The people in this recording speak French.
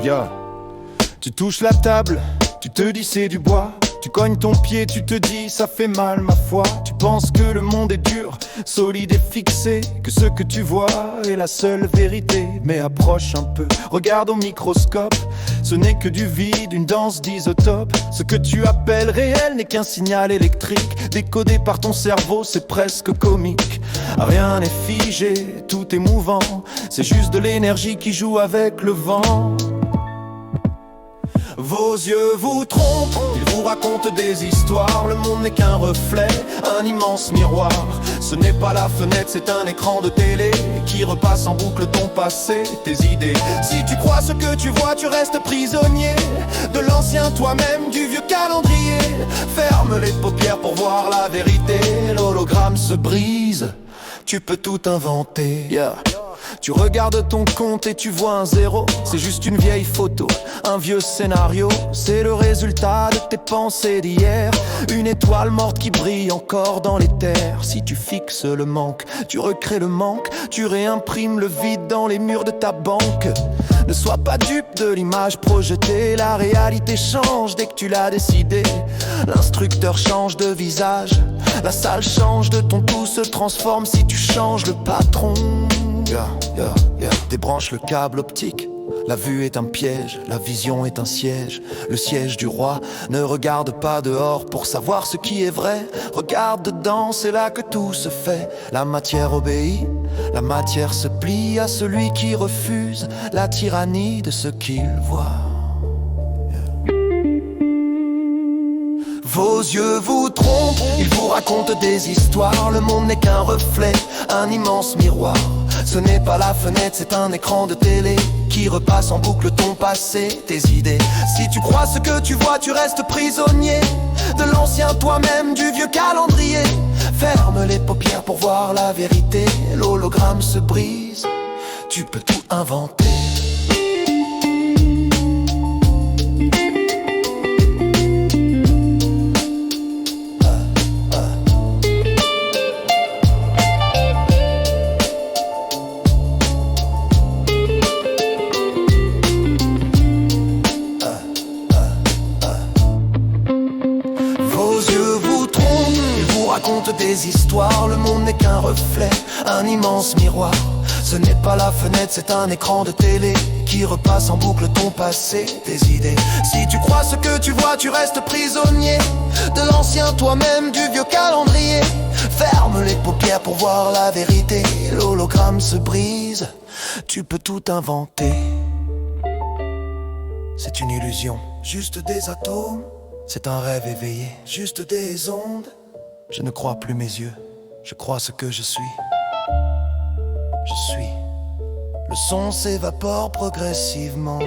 Yeah. Tu touches la table, tu te dis c'est du bois. Tu cognes ton pied, tu te dis ça fait mal ma foi. Tu penses que le monde est dur, solide et fixé, que ce que tu vois est la seule vérité. Mais approche un peu, regarde au microscope. Ce n'est que du vide, une danse d'isotope. Ce que tu appelles réel n'est qu'un signal électrique, décodé par ton cerveau, c'est presque comique. Rien n'est figé, tout est mouvant. C'est juste de l'énergie qui joue avec le vent. Vos yeux vous trompent, ils vous racontent des histoires. Le monde n'est qu'un reflet, un immense miroir. Ce n'est pas la fenêtre, c'est un écran de télé qui repasse en boucle ton passé, tes idées. Si tu crois ce que tu vois, tu restes prisonnier de l'ancien toi-même, du vieux calendrier. Ferme les paupières pour voir la vérité. L'hologramme se brise, tu peux tout inventer. Yeah. Tu regardes ton compte et tu vois un zéro. C'est juste une vieille photo, un vieux scénario. C'est le résultat de tes pensées d'hier. Une étoile morte qui brille encore dans les terres. Si tu fixes le manque, tu recrées le manque. Tu réimprimes le vide dans les murs de ta banque. Ne sois pas dupe de l'image projetée. La réalité change dès que tu l'as décidé. L'instructeur change de visage. La salle change de ton, tout se transforme si tu changes le patron. Débranche le câble optique. La vue est un piège, la vision est un siège. Le siège du roi, ne regarde pas dehors pour savoir ce qui est vrai. Regarde dedans, c'est là que tout se fait. La matière obéit, la matière se plie à celui qui refuse la tyrannie de ce qu'il voit. Vos yeux vous trompent, ils vous racontent des histoires. Le monde n'est qu'un reflet, un immense miroir. Ce n'est pas la fenêtre, c'est un écran de télé qui repasse en boucle ton passé, tes idées. Si tu crois ce que tu vois, tu restes prisonnier de l'ancien toi-même, du vieux calendrier. Ferme les paupières pour voir la vérité. L'hologramme se brise, tu peux tout inventer. Raconte des histoires, le monde n'est qu'un reflet, un immense miroir. Ce n'est pas la fenêtre, c'est un écran de télé qui repasse en boucle ton passé, tes idées. Si tu crois ce que tu vois, tu restes prisonnier de l'ancien toi-même, du vieux calendrier. Ferme les paupières pour voir la vérité. L'hologramme se brise, tu peux tout inventer. C'est une illusion, juste des atomes. C'est un rêve éveillé, juste des ondes. Je ne crois plus mes yeux, je crois ce que je suis. Je suis. Le son s'évapore progressivement.